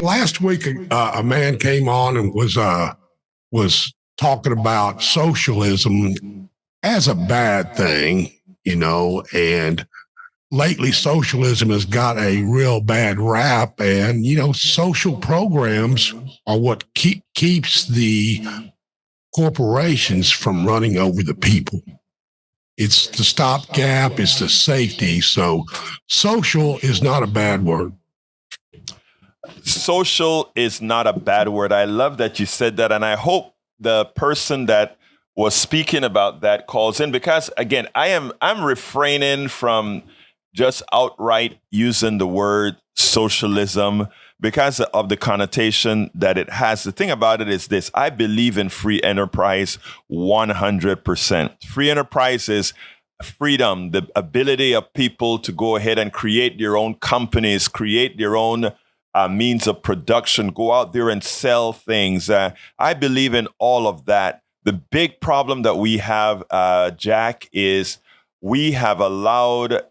Last week, a man came on and was talking about socialism as a bad thing, and lately socialism has got a real bad rap, and social programs are what keeps the corporations from running over the people. It's the stopgap, it's the safety. So social is not a bad word. Social is not a bad word. I love that you said that. And I hope the person that was speaking about that calls in, because again, I'm refraining from just outright using the word socialism because of the connotation that it has. The thing about it is this: I believe in free enterprise 100%. Free enterprise is freedom, the ability of people to go ahead and create their own companies, create their own means of production, go out there and sell things. I believe in all of that. The big problem that we have, Jack, is we have allowed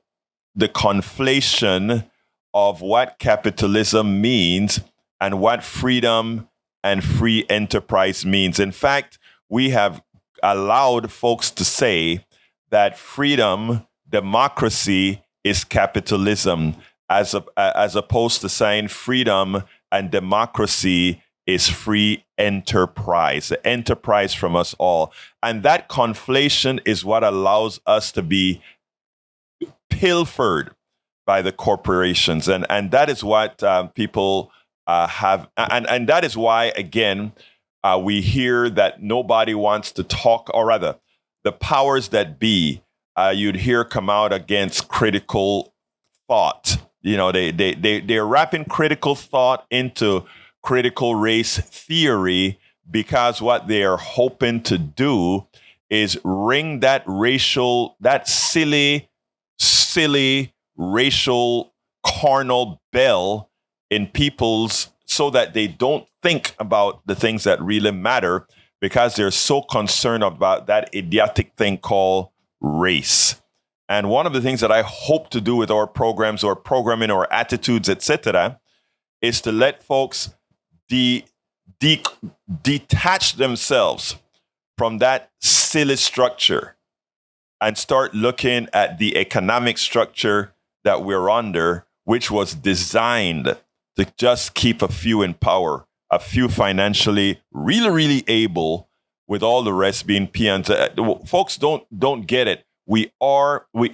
the conflation of what capitalism means and what freedom and free enterprise means. In fact, we have allowed folks to say that freedom, democracy is capitalism, as opposed to saying freedom and democracy is free enterprise, the enterprise from us all. And that conflation is what allows us to be pilfered by the corporations. And that is what people have. And that is why, again, we hear that nobody wants to talk, or rather, the powers that be, you'd hear come out against critical thought. They're wrapping critical thought into critical race theory, because what they are hoping to do is ring that silly racial carnal bell in people's, so that they don't think about the things that really matter, because they're so concerned about that idiotic thing called race. And one of the things that I hope to do with our programs or programming or attitudes, etc., is to let folks detach themselves from that silly structure and start looking at the economic structure that we're under, which was designed to just keep a few in power, a few financially really, really able, with all the rest being peons. Folks don't get it.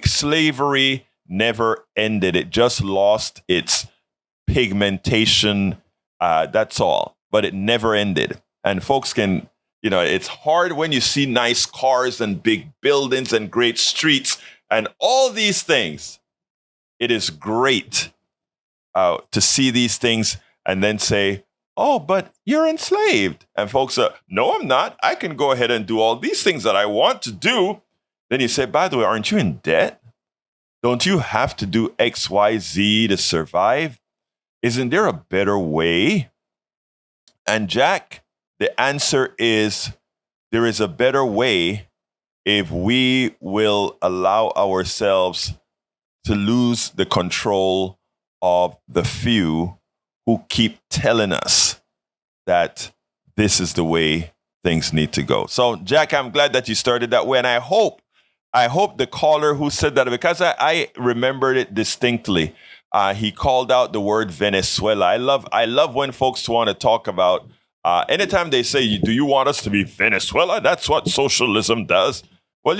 Slavery never ended. It just lost its pigmentation. That's all. But it never ended. And folks can, it's hard when you see nice cars and big buildings and great streets and all these things. It is great to see these things and then say, oh, but you're enslaved. And folks are, no, I'm not. I can go ahead and do all these things that I want to do. Then you say, by the way, aren't you in debt? Don't you have to do X, Y, Z to survive? Isn't there a better way? And Jack, the answer is there is a better way if we will allow ourselves to lose the control of the few who keep telling us that this is the way things need to go. So, Jack, I'm glad that you started that way. And I hope the caller who said that, because I remembered it distinctly, he called out the word Venezuela. I love when folks want to talk about, anytime they say, do you want us to be Venezuela? That's what socialism does. Well,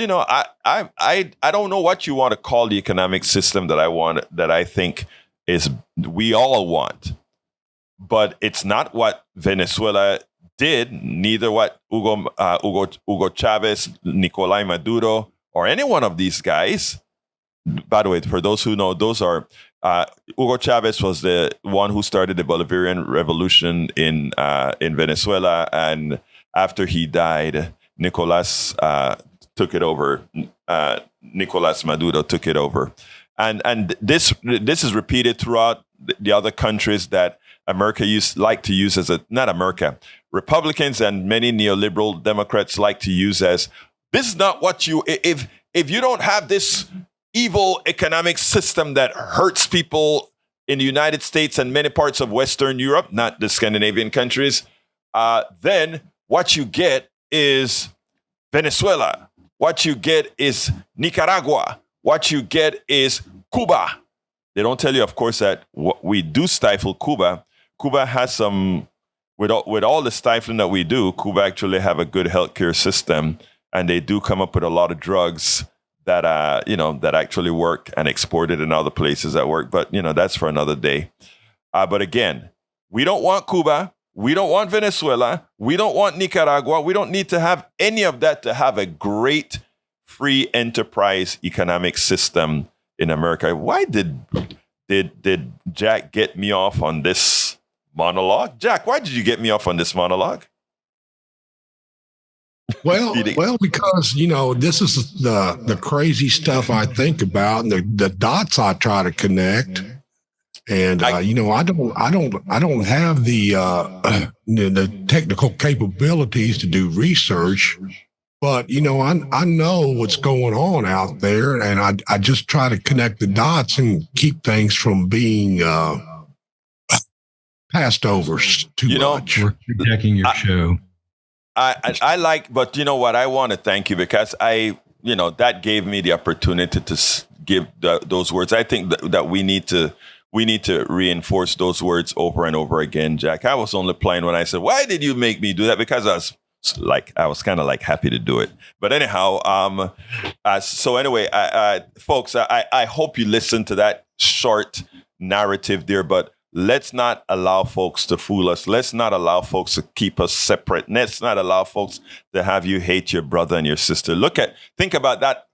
I don't know what you want to call the economic system that I think is we all want. But it's not what Venezuela did, neither what Hugo Chavez, Nicolai Maduro, or any one of these guys. By the way, for those who know, those are Hugo Chavez was the one who started the Bolivarian Revolution in Venezuela, and after he died, Nicolas took it over. Nicolas Maduro took it over, and this is repeated throughout the other countries that America like to use as not America, Republicans and many neoliberal Democrats like to use as, this is not what if you don't have this evil economic system that hurts people in the United States and many parts of Western Europe, not the Scandinavian countries, then what you get is Venezuela. What you get is Nicaragua. What you get is Cuba. They don't tell you, of course, that we do stifle Cuba. Cuba has some, with all the stifling that we do, Cuba actually have a good healthcare system, and they do come up with a lot of drugs that that actually work and exported in other places that work. But that's for another day. But again, we don't want Cuba. We don't want Venezuela. We don't want Nicaragua. We don't need to have any of that to have a great free enterprise economic system in America. Why did Jack get me off on this monologue? Jack, why did you get me off on this monologue? Well, because this is the crazy stuff I think about, and the dots I try to connect. And I don't have the technical capabilities to do research, but I know what's going on out there, and I just try to connect the dots and keep things from being passed over too much. We're checking your show. I like, but you know what? I want to thank you because that gave me the opportunity to give those words. I think that we need to reinforce those words over and over again, Jack. I was only playing when I said, "Why did you make me do that?" Because I was kind of like happy to do it. But anyhow, so anyway, folks, I hope you listened to that short narrative there, but let's not allow folks to fool us. Let's not allow folks to keep us separate. Let's not allow folks to have you hate your brother and your sister. Think about that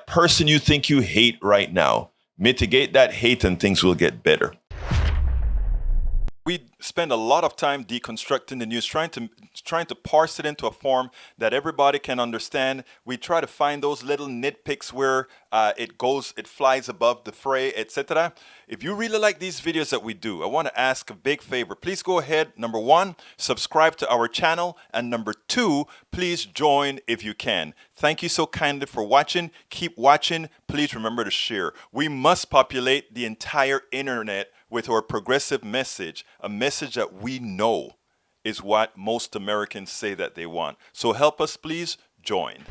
person you think you hate right now. Mitigate that hate and things will get better. We spend a lot of time deconstructing the news, trying to parse it into a form that everybody can understand. We try to find those little nitpicks where it flies above the fray, etc. If you really like these videos that we do, I want to ask a big favor. Please go ahead. Number 1, subscribe to our channel. And number 2, please join if you can. Thank you so kindly for watching. Keep watching. Please remember to share. We must populate the entire internet with our progressive message, a message that we know is what most Americans say that they want. So help us, please join.